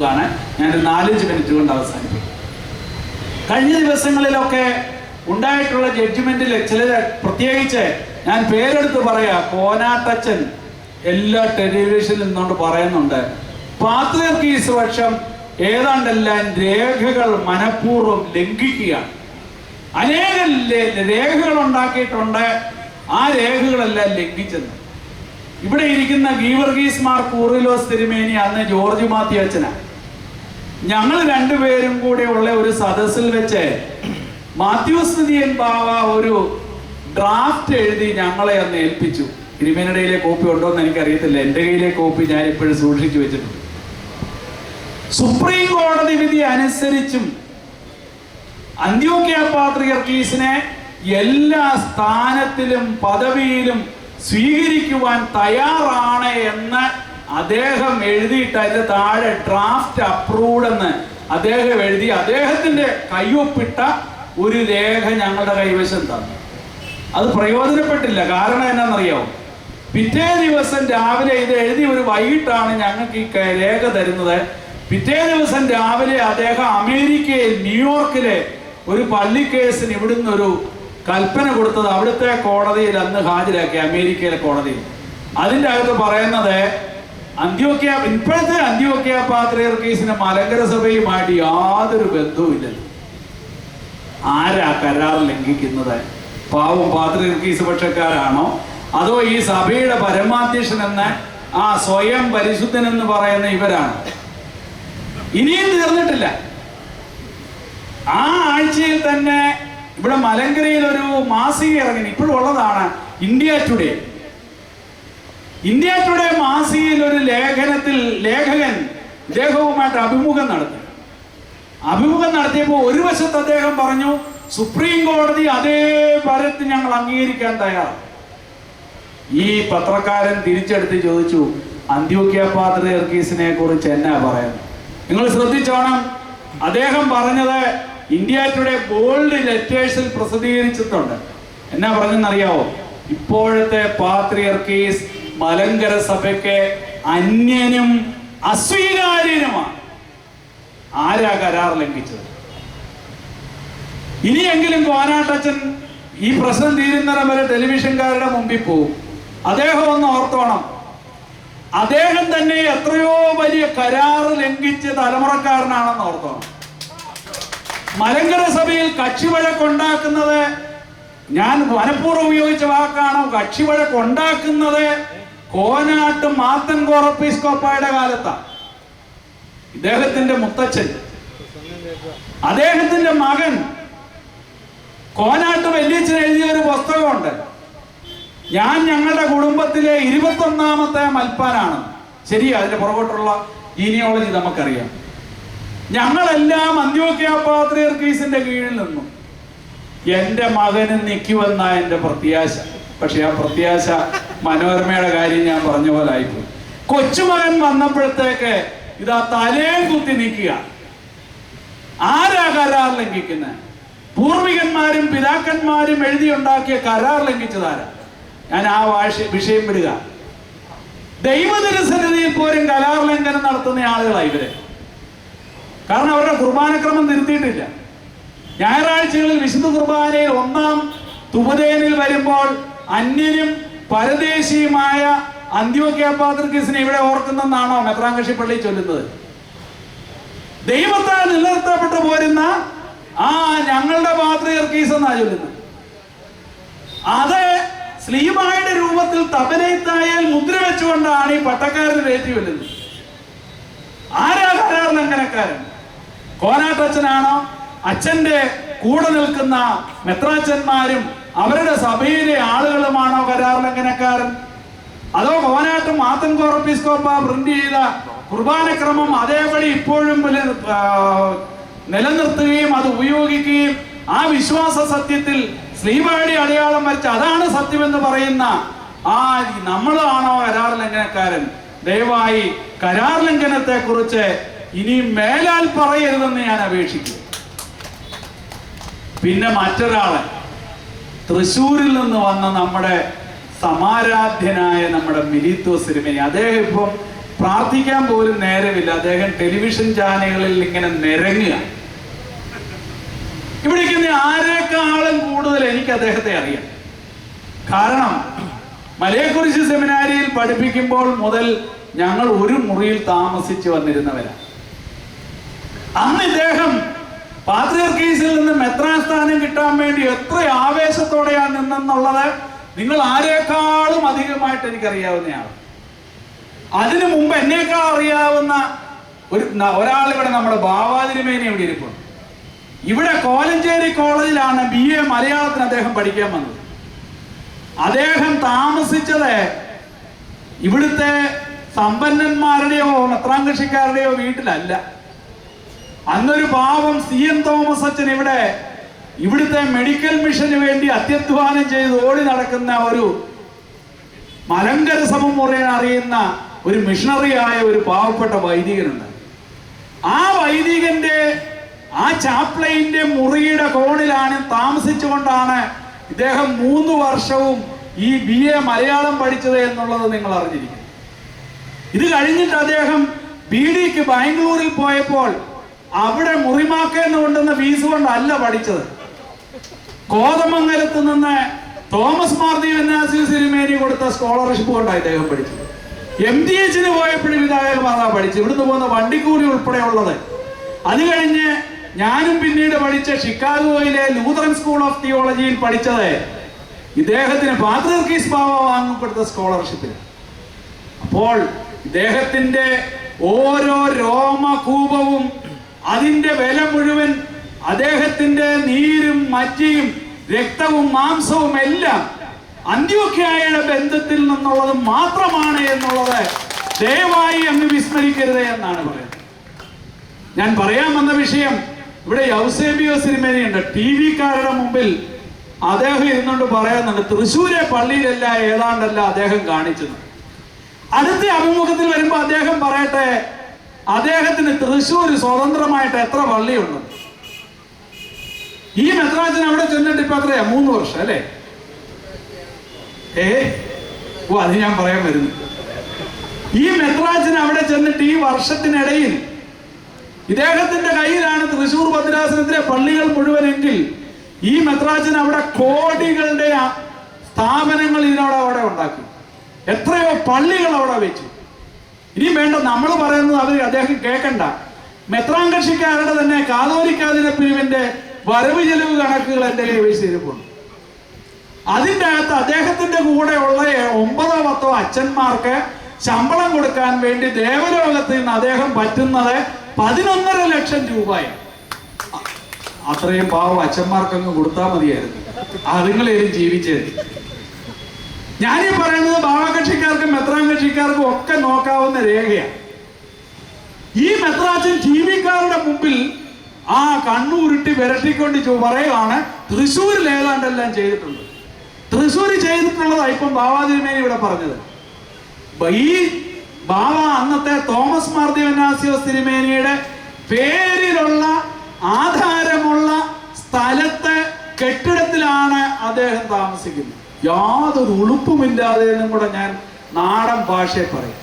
ഞാൻ 4-5 മിനിറ്റ് കൊണ്ട് അവസാനിപ്പിക്കും. കഴിഞ്ഞ ദിവസങ്ങളിലൊക്കെ ഉണ്ടായിട്ടുള്ള ജഡ്ജ്മെന്റിൽ ചിലർ, പ്രത്യേകിച്ച് ഞാൻ പേരെടുത്ത് പറയാ, കോനാട്ടച്ചൻ എല്ലാ ടെലിവിഷനിൽ നിന്നുകൊണ്ട് പറയുന്നുണ്ട്, പാത്രിയർക്കീസ് പക്ഷം ഏതാണ്ടെല്ലാം രേഖകൾ മനഃപൂർവ്വം ലംഘിക്കുകയാണ്. അനേകം രേഖകൾ ഉണ്ടാക്കിയിട്ടുണ്ട്, ആ രേഖകളെല്ലാം ലംഘിച്ചെന്ന്. ഇവിടെ ഇരിക്കുന്ന ഗീവർഗീസ് മാർ കൂറിലോസ് തിരുമേനി അന്ന് ജോർജ് മാത്യു അച്ഛനാ. ഞങ്ങൾ രണ്ടുപേരും കൂടെ ഉള്ള ഒരു സദസ്സിൽ വെച്ച് മാത്യൂസ് നിധിയൻ ബാവ ഒരു ഡ്രാഫ്റ്റ് എഴുതി ഞങ്ങളെ അന്ന് ഏൽപ്പിച്ചു. തിരുമേനിയുടെ കോപ്പി ഉണ്ടോ എന്ന് എനിക്കറിയത്തില്ല, എൻ്റെ കയ്യിലെ കോപ്പി ഞാൻ ഇപ്പോഴും സൂക്ഷിച്ചു വെച്ചിട്ടുണ്ട്. സുപ്രീം കോടതി വിധി അനുസരിച്ചും അന്ത്യോക്യ പാത്രിയർക്കീസിനെ എല്ലാ സ്ഥാനത്തിലും പദവിയിലും സ്വീകരിക്കുവാൻ തയ്യാറാണ് എന്ന് അദ്ദേഹം എഴുതിയിട്ട് അതിന്റെ താഴെ ഡ്രാഫ്റ്റ് അപ്രൂവ്ഡ് എന്ന് അദ്ദേഹം എഴുതി അദ്ദേഹത്തിന്റെ കയ്യൊപ്പിട്ട ഒരു രേഖ ഞങ്ങളുടെ കൈവശം തന്നു. അത് പ്രയോജനപ്പെട്ടില്ല. കാരണം എന്നാണെന്നറിയാമോ? പിറ്റേ ദിവസം രാവിലെ, ഇത് എഴുതി ഒരു വൈകിട്ടാണ് ഞങ്ങൾക്ക് ഈ രേഖ തരുന്നത്. പിറ്റേ ദിവസം രാവിലെ അദ്ദേഹം അമേരിക്കയിൽ ന്യൂയോർക്കിലെ ഒരു പള്ളി കേസിന് ഇവിടുന്ന് ഒരു കൽപ്പന കൊടുത്തത് അവിടുത്തെ കോടതിയിൽ അന്ന് ഹാജരാക്കി, അമേരിക്കയിലെ കോടതിയിൽ. അതിൻ്റെ അകത്ത് പറയുന്നത് ഇപ്പോഴത്തെ അന്ത്യോക്യ പാത്രിയർക്കീസിന് മലങ്കര സഭയുമായിട്ട് യാതൊരു ബന്ധവുമില്ലല്ലോ. ആരാ കരാർ ലംഘിക്കുന്നത്? പാവം പാത്രിയർക്കീസ് പക്ഷക്കാരാണോ, അതോ ഈ സഭയുടെ പരമാധ്യക്ഷൻ എന്ന ആ സ്വയം പരിശുദ്ധൻ എന്ന് പറയുന്ന ഇവരാണ്? ഇനിയും തീർന്നിട്ടില്ല. ആ ആഴ്ചയിൽ തന്നെ ഇവിടെ മലങ്കരയിൽ ഒരു മാസിക ഇറങ്ങി, ഇപ്പോഴും ഉള്ളതാണ്, ഇന്ത്യ ടുഡേ. ഇന്ത്യ ടുഡേ മാസികയിൽ ഒരു ലേഖനത്തിൽ ലേഖകൻ ഇദ്ദേഹവുമായിട്ട് അഭിമുഖം നടത്തിയപ്പോൾ ഒരു വശത്ത് അദ്ദേഹം പറഞ്ഞു, സുപ്രീം കോടതി അതേ പരത്തിൽ ഞങ്ങൾ അംഗീകരിക്കാൻ തയ്യാറാണ്. ഈ പത്രക്കാരൻ തിരിച്ചെടുത്ത് ചോദിച്ചു, അന്ത്യോക്യ പാത്രിയർക്കീസിനെ കുറിച്ച് എന്നാ പറയുന്നത്? നിങ്ങൾ ശ്രദ്ധിച്ചോണം. അദ്ദേഹം പറഞ്ഞത് ഇന്ത്യ ടുഡേ ബോൾഡ് ലെറ്റേഴ്സിൽ പ്രസിദ്ധീകരിച്ചിട്ടുണ്ട്. എന്നാ പറഞ്ഞെന്നറിയാവോ? ഇപ്പോഴത്തെ പാത്രിയർക്കീസ് മലങ്കര സഭയ്ക്ക് അന്യനും അസ്വീകാര്യനുമാണ്. ആരാ കരാർ ലംഘിച്ചത്? ഇനിയെങ്കിലും കോനാട്ടച്ചൻ ഈ പ്രശ്നം തീരുന്നതിന് വരെ ടെലിവിഷൻകാരുടെ മുമ്പിൽ പോകും. അദ്ദേഹം ഒന്ന് ഓർത്തോണം, അദ്ദേഹം തന്നെ എത്രയോ വലിയ കരാർ ലംഘിച്ച തലമുറക്കാരനാണെന്ന് ഓർത്തോണം. മലങ്കര സഭയിൽ കക്ഷിവഴക്കുണ്ടാക്കുന്നത്, ഞാൻ മനഃപൂർവ്വം ഉപയോഗിച്ച വാക്കാണോ, കക്ഷിവഴക്കുണ്ടാക്കുന്നത് കോനാട്ട് മാത്തൻ കോറപ്പീസ്കോപ്പായുടെ കാലത്താണ്. ഇദ്ദേഹത്തിന്റെ മുത്തച്ഛൻ, അദ്ദേഹത്തിന്റെ മകൻ കോനാട്ട് വല്യച്ഛൻ എഴുതിയ ഒരു പുസ്തകമുണ്ട്, ഞാൻ ഞങ്ങളുടെ കുടുംബത്തിലെ 21ാമത്തെ മൽപ്പാനാണ്. ശരിയാ, അതിന്റെ പുറകോട്ടുള്ള ജീനിയോളജി നമുക്കറിയാം. ഞങ്ങളെല്ലാം അന്ത്യോക്യ പാത്രിയർക്കീസിന്റെ കീഴിൽ നിന്നു. എൻ്റെ മകന് നിൽക്കുമെന്ന എൻ്റെ പ്രത്യാശ. പക്ഷെ ആ പ്രത്യാശ മനോരമയുടെ കാര്യം ഞാൻ പറഞ്ഞ പോലെ ആയിപ്പോയി. കൊച്ചുമകൻ വന്നപ്പോഴത്തേക്ക് ഇതാ തലയും കുത്തി നിൽക്കുക. ആരാ കരാർ ലംഘിക്കുന്നത്? പൂർവികന്മാരും പിതാക്കന്മാരും എഴുതിയുണ്ടാക്കിയ കരാർ ലംഘിച്ചതാരാ? ഞാൻ ആ വിഷയം വിടുക. ദൈവതിരുസന്നിധിയിൽ പോലും കരാർ ലംഘനം നടത്തുന്ന ആളുകളാണ് ഇവര്. കാരണം അവരുടെ കുർബാനക്രമം തിരുത്തിയിട്ടില്ല. ഞായറാഴ്ചകളിൽ വിശുദ്ധ കുർബാനയിൽ 1-ാം തുപദേനിൽ വരുമ്പോൾ അന്യനും പരദേശിയുമായ അന്ത്യോക്യ പാത്രിയർക്കീസിനെ ഇവിടെ ഓർക്കുന്നെന്നാണോ മെത്രാങ്കക്ഷി പള്ളി ചൊല്ലുന്നത്? ദൈവത്താൽ നിലനിർത്തപ്പെട്ടു പോരുന്ന ഞങ്ങളുടെ പാത്രിയർക്കീസ് എന്നാ ചൊല്ലുന്നത്. അത് സ്ലീബായുടെ രൂപത്തിൽ തബലൈത്തായാൽ മുദ്ര വെച്ചുകൊണ്ടാണ് ഈ പട്ടക്കാരന് കയറ്റി വരുന്നത്. ആരാ കരാർ ലംഘനക്കാരൻ? കോനാട്ടച്ചനാണോ? അച്ഛന്റെ കൂടെ നിൽക്കുന്ന മെത്രാച്ചന്മാരും അവരുടെ സഭയിലെ ആളുകളുമാണോ കരാർ ലംഘനക്കാരൻ? അതോ കോനാട്ട് മാത്തൻ കോറപ്പീസ്കോപ്പ പ്രിന്റ് ചെയ്ത കുർബാനക്രമം അതേപടി ഇപ്പോഴും നിലനിർത്തുകയും അത് ഉപയോഗിക്കുകയും ആ വിശ്വാസ സത്യത്തിൽ സ്ലീബായുടെ അടയാളം വരച്ച് അതാണ് സത്യമെന്ന് പറയുന്ന നമ്മളാണോ കരാർ ലംഘനക്കാരൻ? ദയവായി കരാർ ലംഘനത്തെ കുറിച്ച് ഇനി മേലാൽ പറയരുതെന്ന് ഞാൻ അപേക്ഷിക്കും. പിന്നെ മറ്റൊരാള്, തൃശ്ശൂരിൽ നിന്ന് വന്ന നമ്മുടെ സമാരാധ്യനായ നമ്മുടെ മിലീത്തോസ് തിരുമേനി, അദ്ദേഹം ഇപ്പം പ്രാർത്ഥിക്കാൻ പോലും നേരമില്ല. അദ്ദേഹം ടെലിവിഷൻ ചാനലുകളിൽ ഇങ്ങനെ നിരങ്ങുക. ഇവിടേക്ക് ആരെക്കാളും കൂടുതൽ എനിക്ക് അദ്ദേഹത്തെ അറിയാം. കാരണം മലയെക്കുറിച്ച് സെമിനാരിയിൽ പഠിപ്പിക്കുമ്പോൾ മുതൽ ഞങ്ങൾ ഒരു മുറിയിൽ താമസിച്ച് വന്നിരുന്നവരാണ്. അന്ന് ഇദ്ദേഹം പാത്രിയർക്കീസിൽ നിന്ന് മെത്രാൻ സ്ഥാനം കിട്ടാൻ വേണ്ടി എത്ര ആവേശത്തോടെയാണ് നിന്നെന്നുള്ളത് നിങ്ങൾ ആരെക്കാളും അധികമായിട്ട് എനിക്കറിയാവുന്നതാണ്. അതിനു മുമ്പ് എന്നേക്കാൾ അറിയാവുന്ന ഒരാൾ ഇവിടെ നമ്മുടെ ബാവാതിരുമേനി ഇവിടെ ഇരിപ്പുണ്ട്. ഇവിടെ കോലഞ്ചേരി കോളേജിലാണ് BA മലയാളത്തിന് അദ്ദേഹം പഠിക്കാൻ വന്നത്. അദ്ദേഹം താമസിച്ചത് ഇവിടുത്തെ സമ്പന്നന്മാരുടെയോ മെത്രാൻ കൃഷിക്കാരുടെയോ വീട്ടിലല്ല. അന്നൊരു പാവം CN തോമസ് അച്ഛൻ ഇവിടുത്തെ മെഡിക്കൽ മിഷന് വേണ്ടി അത്യധ്വാനം ചെയ്ത് ഓടി നടക്കുന്ന ഒരു മലങ്കര സഭ മുറയെ അറിയുന്ന ഒരു മിഷണറിയായ ഒരു പാവപ്പെട്ട വൈദികനുണ്ട്. ആ വൈദികന്റെ ആ ചാപ്ലൈന്റെ മുറിയുടെ കോണിലാണ് താമസിച്ചുകൊണ്ടാണ് ഇദ്ദേഹം 3 വർഷവും ഈ BA മലയാളം പഠിച്ചത് എന്നുള്ളത് നിങ്ങൾ അറിഞ്ഞിരിക്കും. ഇത് കഴിഞ്ഞിട്ട് അദ്ദേഹം BDക്ക് ബാംഗ്ലൂരിൽ പോയപ്പോൾ അവിടെ മുറിമാക്കേന്ന് കൊണ്ടുവന്ന ഫീസ് കൊണ്ടല്ല പഠിച്ചത്. കോതമംഗലത്ത് നിന്ന് തോമസ് മാർ ദീവന്നാസ്യോസ് തിരുമേനി കൊടുത്ത സ്കോളർഷിപ്പ് കൊണ്ടാണ് ഇദ്ദേഹം പഠിച്ചത്. MTHന് പോയപ്പോഴും ഇദ്ദേഹം അതാ പഠിച്ചു. ഇവിടുന്ന് പോകുന്ന വണ്ടിക്കൂലി ഉൾപ്പെടെ ഉള്ളത്. അത് കഴിഞ്ഞ് ഞാനും പിന്നീട് പഠിച്ച ഷിക്കാഗോയിലെ ലൂതറൻ സ്കൂൾ ഓഫ് തിയോളജിയിൽ പഠിച്ചത് ഇദ്ദേഹത്തിന് പാത്രിയർക്കീസ് ബാവ വാങ്ങിക്കൊടുത്ത സ്കോളർഷിപ്പിൽ. അപ്പോൾ ഇദ്ദേഹത്തിന്റെ ഓരോ രോമകൂപവും അതിന്റെ വില മുഴുവൻ അദ്ദേഹത്തിന്റെ നീരും മജ്ജയും രക്തവും മാംസവും എല്ലാം അന്ത്യോഖ്യയുടെ ബന്ധത്തിൽ നിന്നുള്ളത് മാത്രമാണ് എന്നുള്ളത് ദയവായി അങ്ങ് വിസ്മരിക്കരുത് എന്നാണ് പറയുന്നത്. ഞാൻ പറയാൻ വന്ന വിഷയം, ഇവിടെ യൗസേബിയോസ് തിരുമേനി ഉണ്ട്. TV-കാരുടെ മുമ്പിൽ അദ്ദേഹം ഇരുന്നുകൊണ്ട് പറയുന്നുണ്ട്, തൃശ്ശൂരെ പള്ളിയിലല്ല ഏതാണ്ടല്ല അദ്ദേഹം കാണിച്ചത്. അടുത്ത അഭിമുഖത്തിൽ വരുമ്പോ അദ്ദേഹം പറയട്ടെ, അദ്ദേഹത്തിന് തൃശ്ശൂർ സ്വതന്ത്രമായിട്ട് എത്ര പള്ളിയുണ്ട്? ഈ മെത്രാച്ചൻ അവിടെ ചെന്നിട്ട് ഇപ്പൊ എത്രയാ? 3 വർഷം അല്ലേ? അത് ഞാൻ പറയാൻ വരുന്നു. ഈ മെത്രാച്ചൻ അവിടെ ചെന്നിട്ട് ഈ വർഷത്തിനിടയിൽ ഇദ്ദേഹത്തിന്റെ കയ്യിലാണ് തൃശ്ശൂർ ഭദ്രാസനത്തിലെ പള്ളികൾ മുഴുവനെങ്കിൽ ഈ മെത്രാച്ചൻ അവിടെ കോടികളുടെ സ്ഥാപനങ്ങൾ അവിടെ ഉണ്ടാക്കി. എത്രയോ പള്ളികൾ അവിടെ വെച്ചു. ഇനി വേണ്ട നമ്മൾ പറയുന്നത് അദ്ദേഹം കേൾക്കണ്ട. മെത്രാൻ കക്ഷിക്കാരുടെ തന്നെ കാതോലിക്കാതിന പിരിവിന്റെ വരവ് ചെലവ് കണക്കുകൾ എന്റെ കൈ വെച്ചിരിപ്പുണ്ട്. അതിൻ്റെ അകത്ത് അദ്ദേഹത്തിന്റെ കൂടെയുള്ള 9-10 അച്ഛന്മാർക്ക് ശമ്പളം കൊടുക്കാൻ വേണ്ടി ദേവലോകത്ത് നിന്ന് അദ്ദേഹം പറ്റുന്നത് 11.5 ലക്ഷം രൂപയാണ്. അത്രയും പാവം അച്ഛന്മാർക്കങ്ങ് കൊടുത്താൽ മതിയായിരുന്നു, അതുങ്ങളേലും ജീവിച്ചേരും. ഞാനീ പറയുന്നത് ഭാവകക്ഷിക്കാർക്കും മെത്രാൻ കക്ഷിക്കാർക്കും ഒക്കെ നോക്കാവുന്ന രേഖയാണ്. ഈ മെത്രാച്ചൻ TV-കാരുടെ മുമ്പിൽ ആ കണ്ണൂരുട്ടി വിരട്ടിക്കൊണ്ട് പറയുകയാണ് തൃശ്ശൂരിൽ ഏതാണ്ടെല്ലാം ചെയ്തിട്ടുണ്ട്. തൃശ്ശൂർ ചെയ്തിട്ടുള്ളതാണ് ഇപ്പം ബാവാതിരുമേനി ഇവിടെ പറഞ്ഞത്. ഈ ബാവ അന്നത്തെ തോമസ് മാർ ദീവന്നാസ്യോസ് തിരുമേനിയുടെ പേരിലുള്ള ആധാരമുള്ള സ്ഥലത്തെ കെട്ടിടത്തിലാണ് അദ്ദേഹം താമസിക്കുന്നത്. യാതൊരു ഉളുപ്പുമില്ലാതെ എന്നും കൂടെ ഞാൻ നാടൻ ഭാഷയെ പറയും.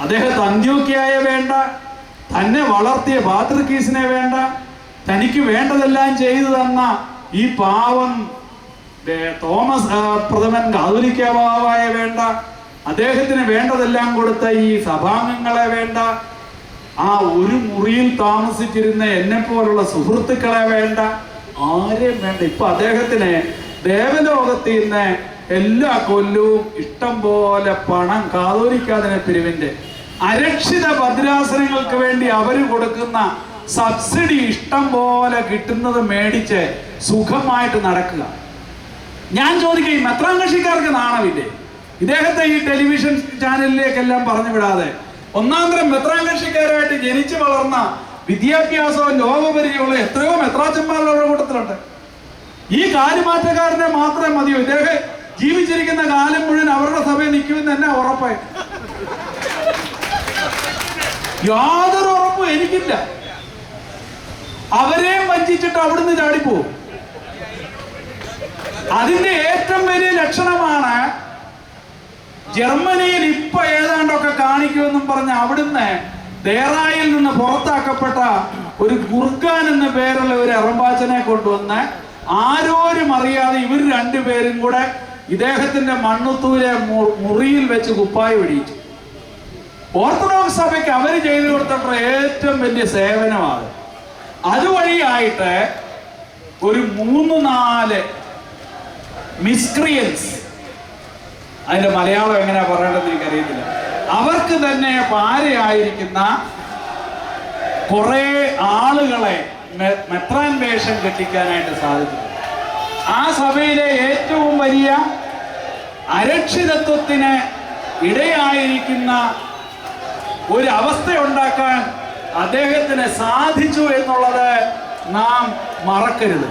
അദ്ദേഹത്തെ അന്ത്യോക്യയെ വേണ്ട, തന്നെ വളർത്തിയ പാത്രിക്കീസിനെ വേണ്ട, തനിക്ക് വേണ്ടതെല്ലാം ചെയ്തു തന്ന ഈ പാവം തോമസ് പ്രഥമൻ കാതോലിക്ക ബാവായെ വേണ്ട, അദ്ദേഹത്തിന് വേണ്ടതെല്ലാം കൊടുത്ത ഈ സഭാംഗങ്ങളെ വേണ്ട, ആ ഒരു മുറിയിൽ താമസിച്ചിരുന്ന എന്നെ പോലുള്ള സുഹൃത്തുക്കളെ വേണ്ട, ആരെയും വേണ്ട. ഇപ്പൊ അദ്ദേഹത്തിന് ദേവലോകത്തിൽ നിന്ന് എല്ലാ കൊല്ലവും ഇഷ്ടം പോലെ പണം കാതോലിക്കാതിനെ പിരിവിന്റെ അരക്ഷിത ഭദ്രാസനങ്ങൾക്ക് വേണ്ടി അവര് കൊടുക്കുന്ന സബ്സിഡി ഇഷ്ടം പോലെ കിട്ടുന്നത് മേടിച്ച് സുഖമായിട്ട് നടക്കുക. ഞാൻ ചോദിക്കുക, ഈ മെത്രാൻ കക്ഷിക്കാർക്ക് നാണമില്ലേ? ഇദ്ദേഹത്തെ ഈ ടെലിവിഷൻ ചാനലിലേക്കെല്ലാം പറഞ്ഞു വിടാതെ ഒന്നാന്തരം മെത്രാൻ കക്ഷിക്കാരായിട്ട് ജനിച്ചു വളർന്ന വിദ്യാഭ്യാസവും ലോകപരിചയമുള്ള എത്രയോ മെത്രാച്ചന്മാരുടെ കൂട്ടത്തിലുണ്ട്. ഈ കാലുമാറ്റക്കാരനെ മാത്രമേ മതിയോ? ഇദ്ദേഹം ജീവിച്ചിരിക്കുന്ന കാലം മുഴുവൻ അവരുടെ സഭയിൽ നിൽക്കുമെന്ന് തന്നെ ഉറപ്പായി. യാതൊരു ഉറപ്പും എനിക്കില്ല. അവരെയും വഞ്ചിച്ചിട്ട് അവിടുന്ന് ചാടിപ്പോവും. അതിന്റെ ഏറ്റവും വലിയ ലക്ഷണമാണ് ജർമ്മനിയിൽ ഇപ്പൊ ഏതാണ്ടൊക്കെ കാണിക്കുമെന്നും പറഞ്ഞ് അവിടുന്ന് ദേറായിൽ നിന്ന് പുറത്താക്കപ്പെട്ട ഒരു ഗുർഖാൻ എന്ന പേരുള്ള ഒരു എറമ്പാച്ചനെ കൊണ്ടുവന്ന് ആരോരും അറിയാതെ ഇവർ രണ്ടുപേരും കൂടെ ഇദ്ദേഹത്തിന്റെ മണ്ണുത്തൂരെ മുറിയിൽ വെച്ച് കുപ്പായി പിടിച്ചു. ഓർത്തഡോക്സ് സഭയ്ക്ക് അവർ ചെയ്തു കൊടുത്തിട്ടുള്ള ഏറ്റവും വലിയ സേവനമാണ്. അതുവഴിയായിട്ട് ഒരു 3-4 മിസ്ക്രിയൻസ്, അതിന്റെ മലയാളം എങ്ങനെയാ പറയേണ്ടത് എനിക്കറിയത്തില്ല, അവർക്ക് തന്നെ പാരയായിരിക്കുന്ന കുറെ ആളുകളെ മെത്രാൻ വേഷം കെട്ടിക്കാനായിട്ട് സാധിച്ചു. ആ സഭയിലെ ഏറ്റവും വലിയ അരക്ഷിതത്വത്തിന് ഇടയായിരിക്കുന്ന ഒരു അവസ്ഥ ഉണ്ടാക്കാൻ അദ്ദേഹത്തിന് സാധിച്ചു എന്നുള്ളത് നാം മറക്കരുത്.